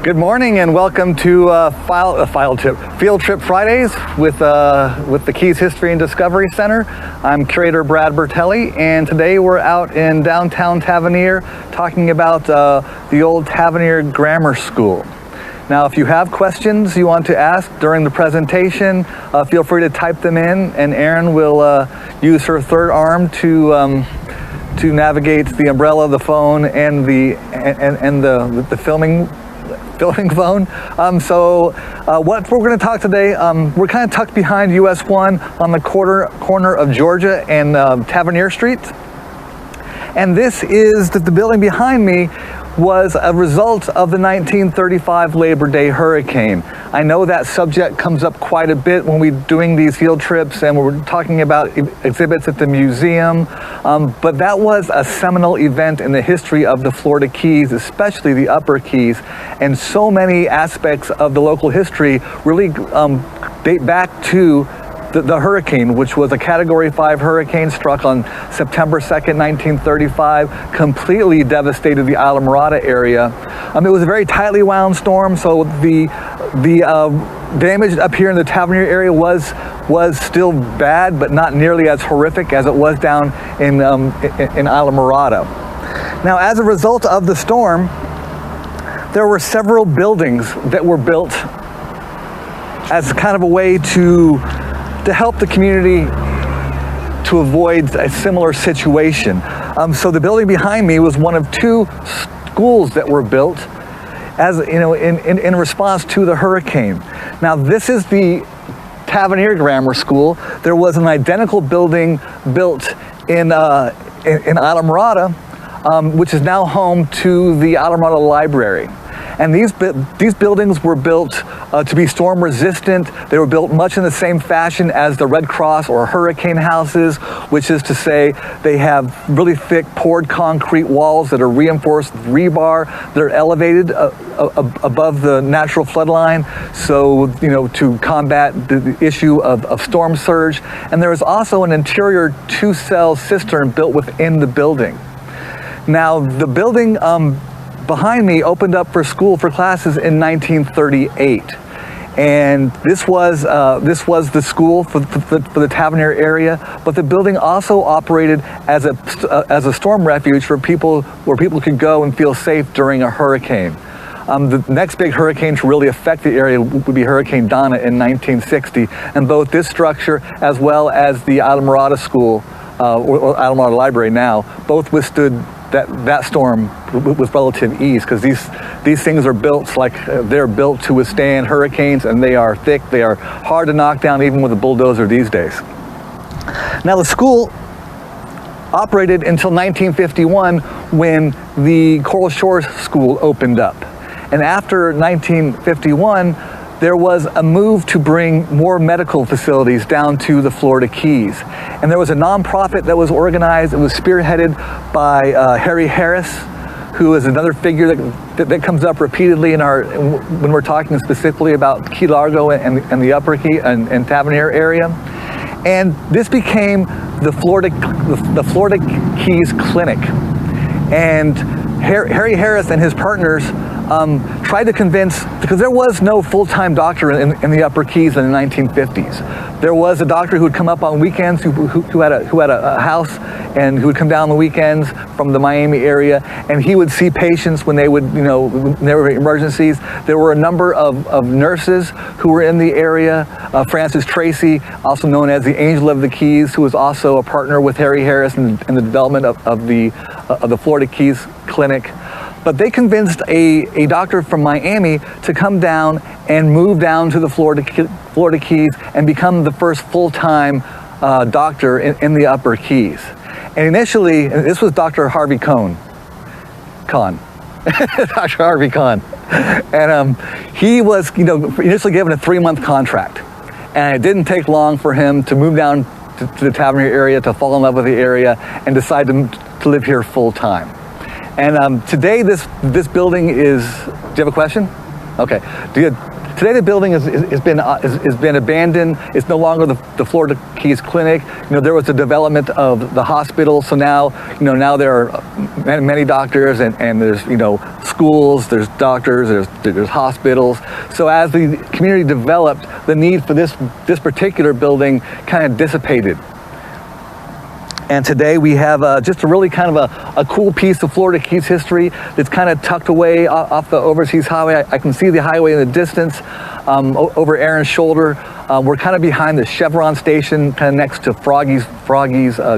Good morning and welcome to Field Trip Fridays with the Keys History and Discovery Center. I'm Curator Brad Bertelli, and today we're out in downtown Tavernier talking about the old Tavernier Grammar School. Now, if you have questions you want to ask during the presentation, feel free to type them in, and Erin will use her third arm to navigate the umbrella, the phone, and the filming phone. What we're going to talk today, we're kind of tucked behind US 1 on the corner of Georgia and Tavernier Street. And this is the building behind me was a result of the 1935 Labor Day hurricane. I know that subject comes up quite a bit when we're doing these field trips and we're talking about exhibits at the museum, but that was a seminal event in the history of the Florida Keys, especially the Upper Keys, and so many aspects of the local history really date back to the hurricane, which was a Category 5 hurricane, struck on September 2nd, 1935, completely devastated the Islamorada area. It was a very tightly wound storm, so the damage up here in the Tavernier area was still bad, but not nearly as horrific as it was down in Islamorada. Now, as a result of the storm, there were several buildings that were built as kind of a way to help the community to avoid a similar situation. So the building behind me was one of two schools that were built as in response to the hurricane. Now, this is the Tavernier Grammar School. There was an identical building built in Islamorada, which is now home to the Islamorada Library. And these buildings were built to be storm resistant. They were built much in the same fashion as the Red Cross or hurricane houses, which is to say they have really thick poured concrete walls that are reinforced with rebar. They're elevated above the natural flood line, so to combat the issue of storm surge. And there is also an interior 2-cell cistern built within the building. Now, the building behind me opened up for classes in 1938, and this was the school for the Tavernier area. But the building also operated as a storm refuge for people, where people could go and feel safe during a hurricane. The next big hurricane to really affect the area would be Hurricane Donna in 1960, and both this structure as well as the Islamorada School or Islamorada Library now both withstood that storm with relative ease, because these things are built they're built to withstand hurricanes, and they are thick, they are hard to knock down even with a bulldozer these days. Now, the school operated until 1951, when the Coral Shores School opened up. And after 1951, there was a move to bring more medical facilities down to the Florida Keys. And there was a nonprofit that was organized. It was spearheaded by Harry Harris, who is another figure that comes up repeatedly when we're talking specifically about Key Largo and the Upper Key and Tavernier area. And this became the Florida Keys Clinic. And Harry Harris and his partners tried to convince, because there was no full-time doctor in the Upper Keys in the 1950s. There was a doctor who would come up on weekends, who had a house, and who would come down on the weekends from the Miami area, and he would see patients when they would, when there were emergencies. There were a number of nurses who were in the area. Frances Tracy, also known as the Angel of the Keys, who was also a partner with Harry Harris in the development of the Florida Keys Clinic. But they convinced a doctor from Miami to come down and move down to the Florida Keys and become the first full-time doctor in the Upper Keys. And initially, this was Dr. Harvey Cohn. Dr. Harvey Cohn. And he was initially given a 3-month contract. And it didn't take long for him to move down to the Tavernier area, to fall in love with the area, and decide to live here full-time. And today, this building is. Do you have a question? Okay. today the building has been abandoned. It's no longer the Florida Keys Clinic. There was the development of the hospital, so now there are many doctors, and there's schools, there's doctors, there's hospitals. So as the community developed, the need for this particular building kind of dissipated. And today we have just a really kind of a cool piece of Florida Keys history that's kind of tucked away off the Overseas Highway. I can see the highway in the distance over Aaron's shoulder. We're kind of behind the Chevron station, kind of next to Froggy's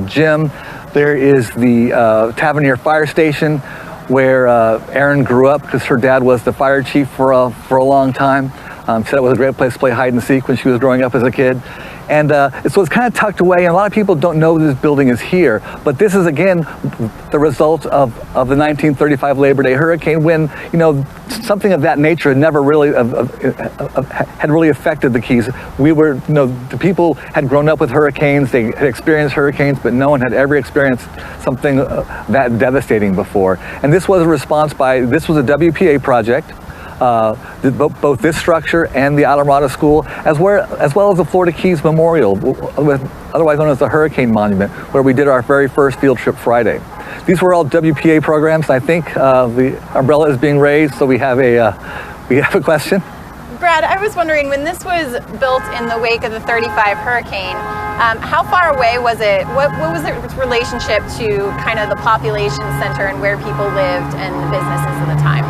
gym. There is the Tavernier fire station where Aaron grew up because her dad was the fire chief for a long time. Said it was a great place to play hide and seek when she was growing up as a kid. And so it's kind of tucked away, and a lot of people don't know this building is here. But this is, again, the result of the 1935 Labor Day hurricane, when something of that nature had never really had really affected the Keys. We were, the people had grown up with hurricanes, they had experienced hurricanes, but no one had ever experienced something that devastating before. And this was a response this was a WPA project. Both this structure and the Alameda School, as well as the Florida Keys Memorial, otherwise known as the Hurricane Monument, where we did our very first Field Trip Friday. These were all WPA programs. I think the umbrella is being raised, so we have a question. Brad, I was wondering, when this was built in the wake of the 35 hurricane, how far away was it? What was its relationship to kind of the population center and where people lived and the businesses of the time?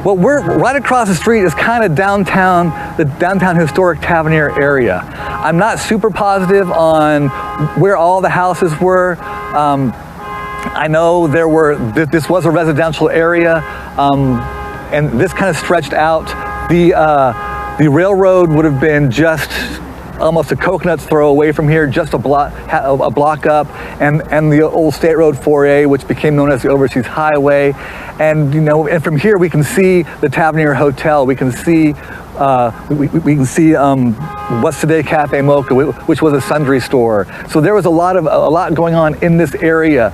Well, we're right across the street is kind of the downtown historic Tavernier area. I'm not super positive on where all the houses were. I know this was a residential area, and this kind of stretched out. The railroad would have been just almost a coconut's throw away from here, just a block up, and the old State Road 4A, which became known as the Overseas Highway. And and from here we can see the Tavernier Hotel. We can see what's today Cafe Mocha, which was a sundry store. So there was a lot going on in this area.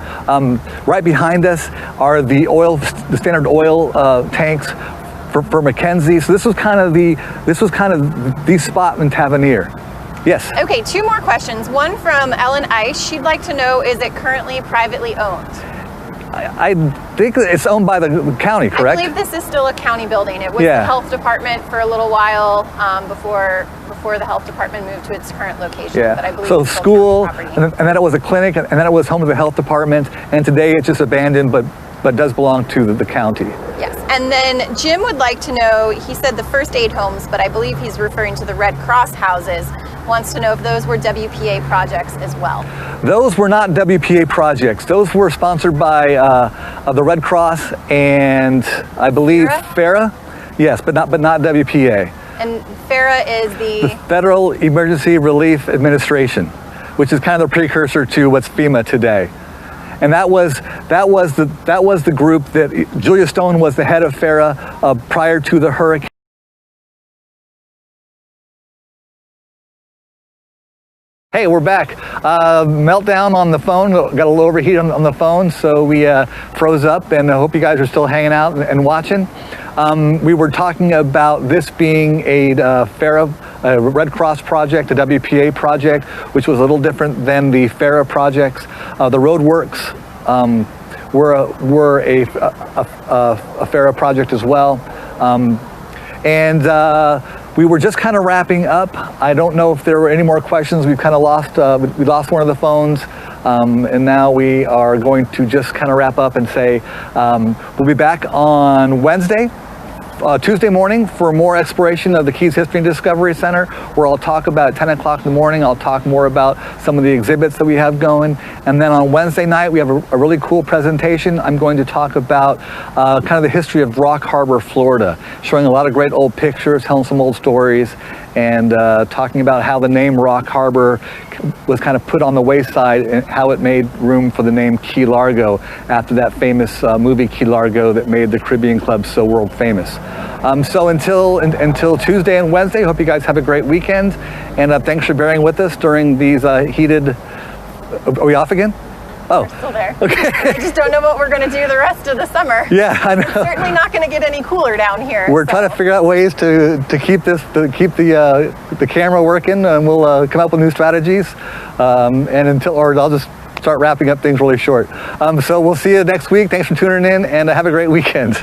Right behind us are the standard oil tanks for Mackenzie. So this was kind of the spot in Tavernier. Yes. Okay, two more questions. One from Ellen Ice. She'd like to know, is it currently privately owned? I think it's owned by the county, correct? I believe this is still a county building. It was the health department for a little while before the health department moved to its current location. Yeah. But I believe so school, and then it was a clinic, and then it was home to the health department, and today it's just abandoned, but does belong to the county. Yes. And then Jim would like to know, he said the first aid homes, but I believe he's referring to the Red Cross houses. Wants to know if those were WPA projects as well. Those were not WPA projects. Those were sponsored by the Red Cross and I believe FARA. Yes, but not WPA. And FARA is the Federal Emergency Relief Administration, which is kind of the precursor to what's FEMA today. And that was the group that Julia Stone was the head of FARA prior to the hurricane. Hey, we're back. Meltdown on the phone. Got a little overheat on the phone, so we froze up, and I hope you guys are still hanging out and watching. We were talking about this being a FARA, a Red Cross project, a WPA project, which was a little different than the FARA projects. The roadworks were a FARA project as well. We were just kind of wrapping up. I don't know if there were any more questions. We've kind of lost, we lost one of the phones, and now we are going to just kind of wrap up and say we'll be back on Wednesday, Tuesday morning for more exploration of the Keys History and Discovery Center, where I'll talk about at 10 o'clock in the morning. I'll talk more about some of the exhibits that we have going. And then on Wednesday night, we have a really cool presentation. I'm going to talk about kind of the history of Rock Harbor, Florida, showing a lot of great old pictures, telling some old stories, and talking about how the name Rock Harbor was kind of put on the wayside and how it made room for the name Key Largo after that famous movie Key Largo that made the Caribbean Club so world famous. So until Tuesday and Wednesday, hope you guys have a great weekend, and thanks for bearing with us during these heated. Are we off again? Oh. We're still there. Okay. I just don't know what we're going to do the rest of the summer. Yeah, I know. It's certainly not going to get any cooler down here. We're trying to figure out ways to keep the camera working, and we'll come up with new strategies. Or I'll just start wrapping up things really short. So we'll see you next week. Thanks for tuning in, and have a great weekend.